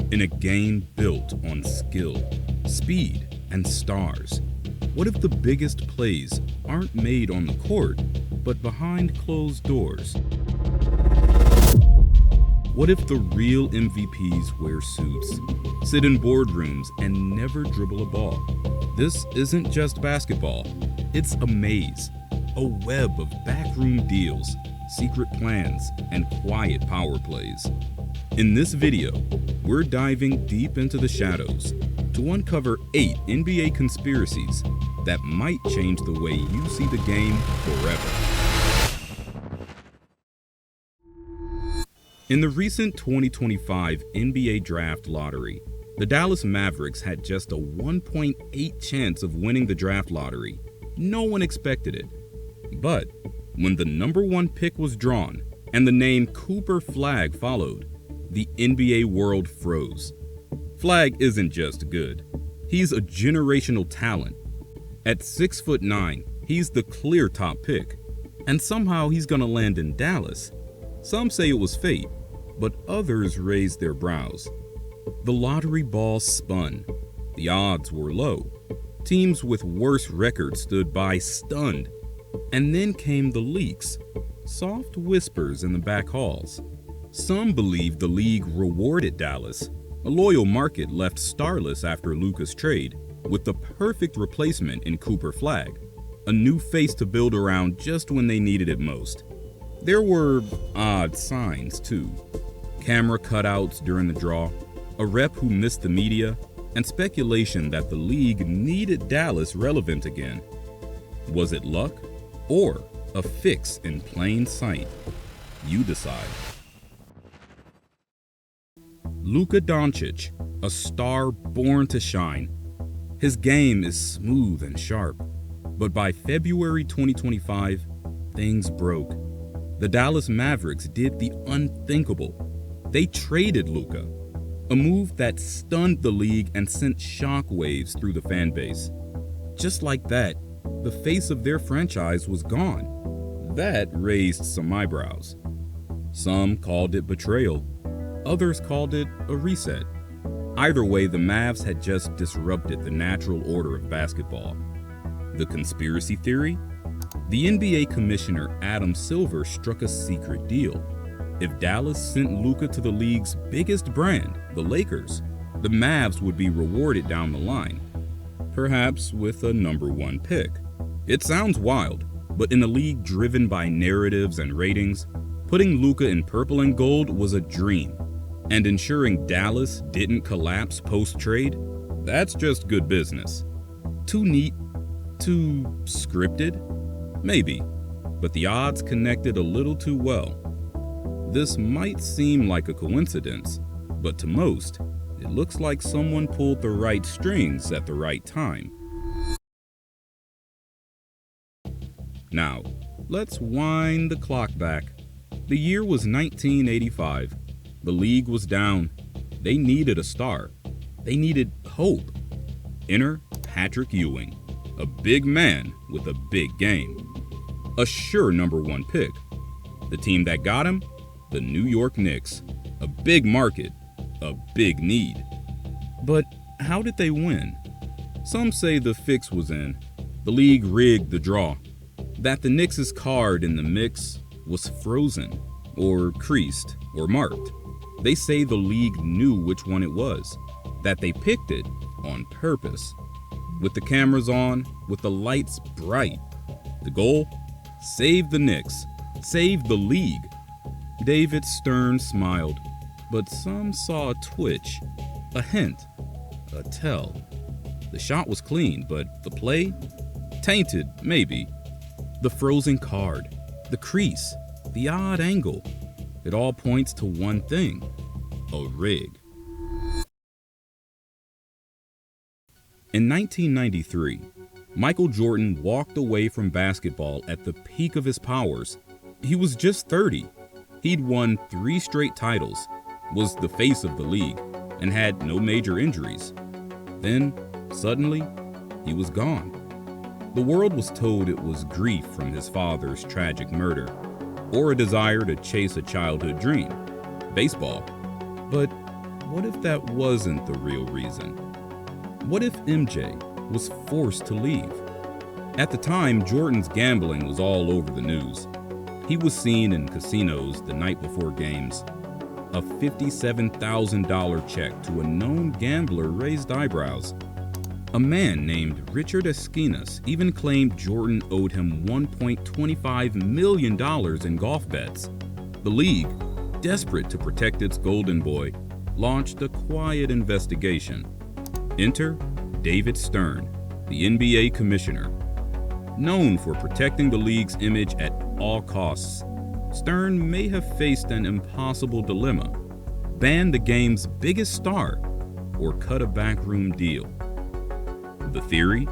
In a game built on skill, speed, and stars, what if the biggest plays aren't made on the court, but behind closed doors? What if the real MVPs wear suits, sit in boardrooms, and never dribble a ball? This isn't just basketball. It's a maze, a web of backroom deals, secret plans, and quiet power plays. In this video, we're diving deep into the shadows to uncover 8 NBA conspiracies that might change the way you see the game forever. In the recent 2025 NBA Draft Lottery, the Dallas Mavericks had just a 1.8 chance of winning the draft lottery. No one expected it. But when the number 1 pick was drawn and the name Cooper Flagg followed, the NBA world froze. Flagg isn't just good. He's a generational talent. At 6'9", he's the clear top pick. And somehow he's gonna land in Dallas. Some say it was fate, but others raised their brows. The lottery ball spun. The odds were low. Teams with worse records stood by stunned. And then came the leaks, soft whispers in the back halls. Some believed the league rewarded Dallas, a loyal market left starless after Luka's trade, with the perfect replacement in Cooper Flagg, a new face to build around just when they needed it most. There were odd signs, too. Camera cutouts during the draw, a rep who missed the media, and speculation that the league needed Dallas relevant again. Was it luck or a fix in plain sight? You decide. Luka Doncic, a star born to shine. His game is smooth and sharp, but by February 2025, things broke. The Dallas Mavericks did the unthinkable. They traded Luka, a move that stunned the league and sent shockwaves through the fan base. Just like that, the face of their franchise was gone. That raised some eyebrows. Some called it betrayal. Others called it a reset. Either way, the Mavs had just disrupted the natural order of basketball. The conspiracy theory? The NBA commissioner Adam Silver struck a secret deal. If Dallas sent Luka to the league's biggest brand, the Lakers, the Mavs would be rewarded down the line, perhaps with a number 1 pick. It sounds wild, but in a league driven by narratives and ratings, putting Luka in purple and gold was a dream. And ensuring Dallas didn't collapse post-trade, that's just good business. Too neat? Too scripted? Maybe, but the odds connected a little too well. This might seem like a coincidence, but to most, it looks like someone pulled the right strings at the right time. Now, let's wind the clock back. The year was 1985. The league was down. They needed a star. They needed hope. Enter Patrick Ewing, a big man with a big game. A sure number 1 pick. The team that got him? The New York Knicks. A big market, a big need. But how did they win? Some say the fix was in. The league rigged the draw. That the Knicks' card in the mix was frozen, or creased, or marked. They say the league knew which one it was, that they picked it on purpose. With the cameras on, with the lights bright. The goal? Save the Knicks, save the league. David Stern smiled, but some saw a twitch, a hint, a tell. The shot was clean, but the play? Tainted, maybe. The frozen card, the crease, the odd angle. It all points to one thing: a rig. In 1993, Michael Jordan walked away from basketball at the peak of his powers. He was just 30. He'd won 3 straight titles, was the face of the league, and had no major injuries. Then, suddenly, he was gone. The world was told it was grief from his father's tragic murder, or a desire to chase a childhood dream, baseball. But what if that wasn't the real reason? What if MJ was forced to leave? At the time, Jordan's gambling was all over the news. He was seen in casinos the night before games. A $57,000 check to a known gambler raised eyebrows. A man named Richard Esquinas even claimed Jordan owed him $1.25 million in golf bets. The league, desperate to protect its golden boy, launched a quiet investigation. Enter David Stern, the NBA commissioner. Known for protecting the league's image at all costs, Stern may have faced an impossible dilemma: ban the game's biggest star or cut a backroom deal. The theory?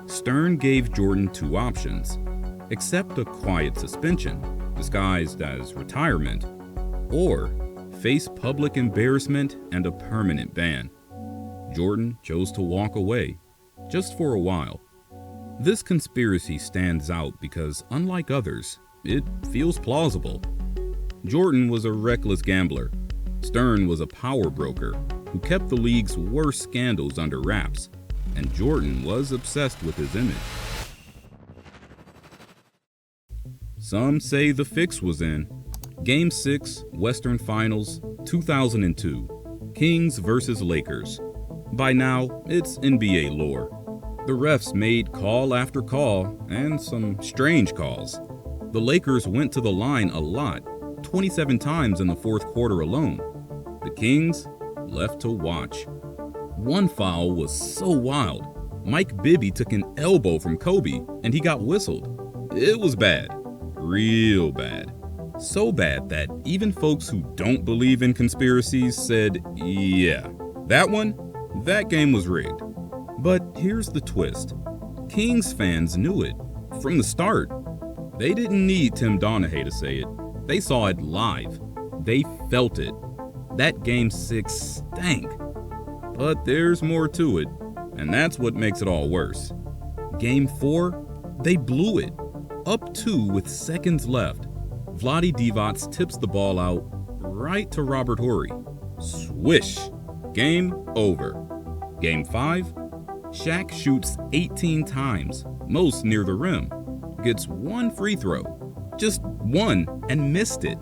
Stern gave Jordan two options: accept a quiet suspension, disguised as retirement, or face public embarrassment and a permanent ban. Jordan chose to walk away, just for a while. This conspiracy stands out because, unlike others, it feels plausible. Jordan was a reckless gambler. Stern was a power broker who kept the league's worst scandals under wraps, and Jordan was obsessed with his image. Some say the fix was in. Game 6, Western Finals, 2002. Kings vs. Lakers. By now, it's NBA lore. The refs made call after call, and some strange calls. The Lakers went to the line a lot, 27 times in the fourth quarter alone. The Kings left to watch. One foul was so wild. Mike Bibby took an elbow from Kobe, and he got whistled. It was bad. Real bad. So bad that even folks who don't believe in conspiracies said, yeah, that game was rigged. But here's the twist. Kings fans knew it from the start. They didn't need Tim Donaghy to say it. They saw it live. They felt it. That Game 6 stank. But there's more to it, and that's what makes it all worse. Game 4, they blew it. Up 2 with seconds left. Vlade Divac tips the ball out right to Robert Horry. Swish. Game over. Game 5, Shaq shoots 18 times, most near the rim. Gets one free throw. Just one, and missed it.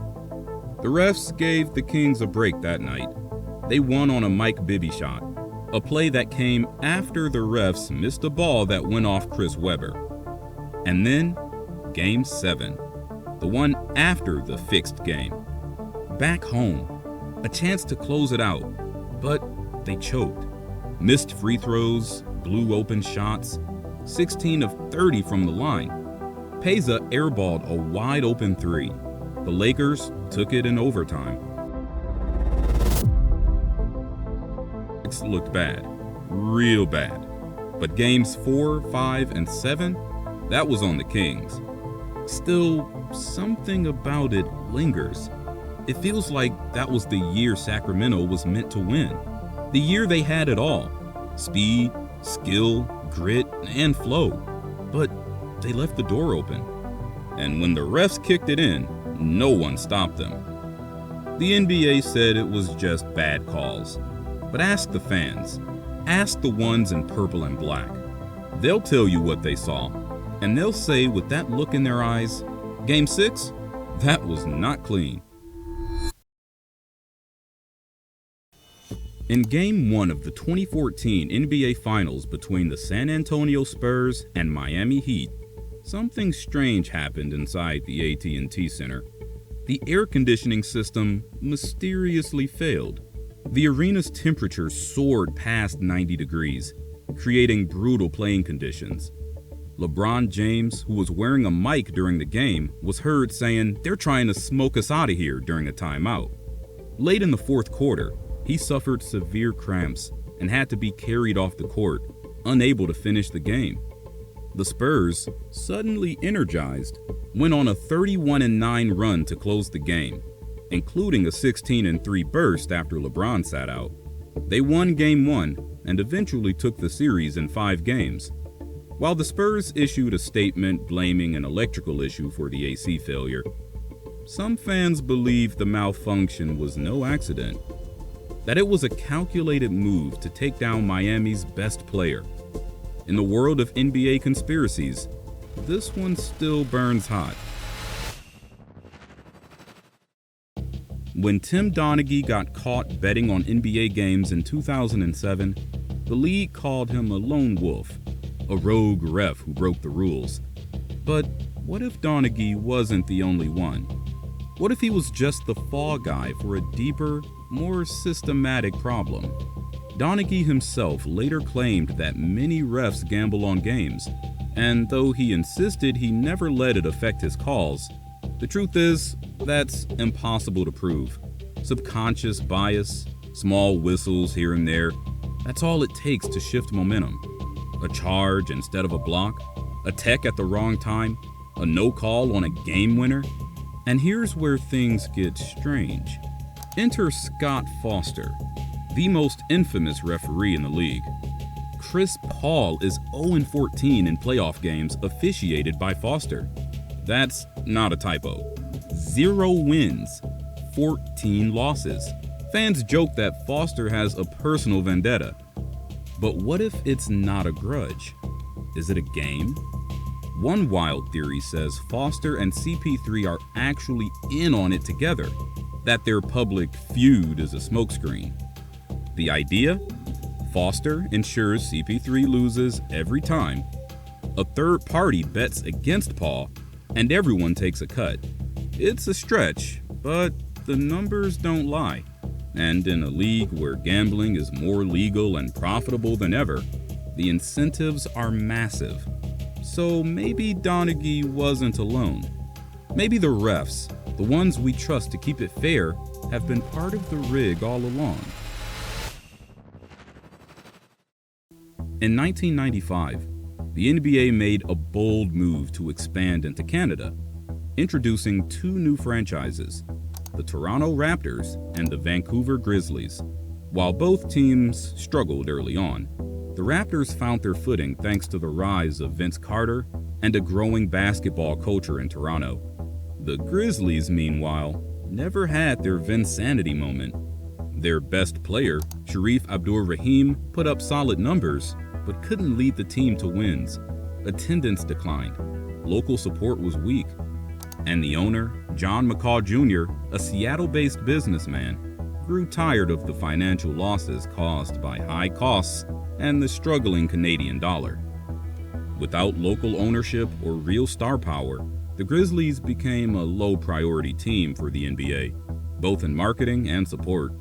The refs gave the Kings a break that night. They won on a Mike Bibby shot, a play that came after the refs missed a ball that went off Chris Webber. And then, Game 7, the one after the fixed game. Back home, a chance to close it out, but they choked. Missed free throws, blew open shots, 16 of 30 from the line. Peza airballed a wide open 3. The Lakers took it in overtime. It looked bad, real bad. But games 4, 5, and 7, that was on the Kings. Still, something about it lingers. It feels like that was the year Sacramento was meant to win. The year they had it all: speed, skill, grit, and flow. But they left the door open. And when the refs kicked it in, no one stopped them. The NBA said it was just bad calls. But ask the fans. Ask the ones in purple and black. They'll tell you what they saw. And they'll say with that look in their eyes, Game 6, that was not clean. In Game 1 of the 2014 NBA Finals between the San Antonio Spurs and Miami Heat, something strange happened inside the AT&T Center. The air conditioning system mysteriously failed. The arena's temperature soared past 90 degrees, creating brutal playing conditions. LeBron James, who was wearing a mic during the game, was heard saying, "They're trying to smoke us out of here," during a timeout. Late in the fourth quarter, he suffered severe cramps and had to be carried off the court, unable to finish the game. The Spurs, suddenly energized, went on a 31-9 run to close the game, including a 16-3 burst after LeBron sat out. They won Game 1 and eventually took the series in 5 games. While the Spurs issued a statement blaming an electrical issue for the AC failure, some fans believe the malfunction was no accident. that it was a calculated move to take down Miami's best player. In the world of NBA conspiracies, this one still burns hot. When Tim Donaghy got caught betting on NBA games in 2007, the league called him a lone wolf, a rogue ref who broke the rules. But what if Donaghy wasn't the only one? What if he was just the fall guy for a deeper, more systematic problem? Donaghy himself later claimed that many refs gamble on games, and though he insisted he never let it affect his calls, the truth is, that's impossible to prove. Subconscious bias, small whistles here and there, that's all it takes to shift momentum. A charge instead of a block, a tech at the wrong time, a no call on a game winner. And here's where things get strange. Enter Scott Foster, the most infamous referee in the league. Chris Paul is 0-14 in playoff games officiated by Foster. That's not a typo. 0 wins, 14 losses. Fans joke that Foster has a personal vendetta. But what if it's not a grudge? Is it a game? One wild theory says Foster and CP3 are actually in on it together, that their public feud is a smokescreen. The idea? Foster ensures CP3 loses every time. A third party bets against Paul, and everyone takes a cut. It's a stretch, but the numbers don't lie. And in a league where gambling is more legal and profitable than ever, the incentives are massive. So maybe Donaghy wasn't alone. Maybe the refs, the ones we trust to keep it fair, have been part of the rig all along. In 1995, the NBA made a bold move to expand into Canada, introducing 2 new franchises, the Toronto Raptors and the Vancouver Grizzlies. While both teams struggled early on, the Raptors found their footing thanks to the rise of Vince Carter and a growing basketball culture in Toronto. The Grizzlies, meanwhile, never had their Vinsanity moment. Their best player, Shareef Abdur-Rahim, put up solid numbers, but couldn't lead the team to wins. Attendance declined, local support was weak, and the owner, John McCaw Jr., a Seattle-based businessman, grew tired of the financial losses caused by high costs and the struggling Canadian dollar. Without local ownership or real star power, the Grizzlies became a low-priority team for the NBA, both in marketing and support.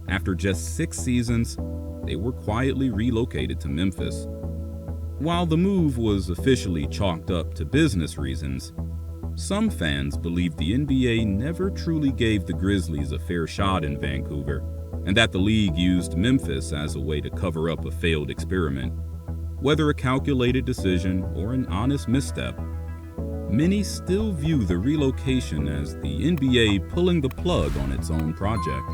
After just 6 seasons, they were quietly relocated to Memphis. While the move was officially chalked up to business reasons, some fans believe the NBA never truly gave the Grizzlies a fair shot in Vancouver, and that the league used Memphis as a way to cover up a failed experiment. Whether a calculated decision or an honest misstep, many still view the relocation as the NBA pulling the plug on its own project.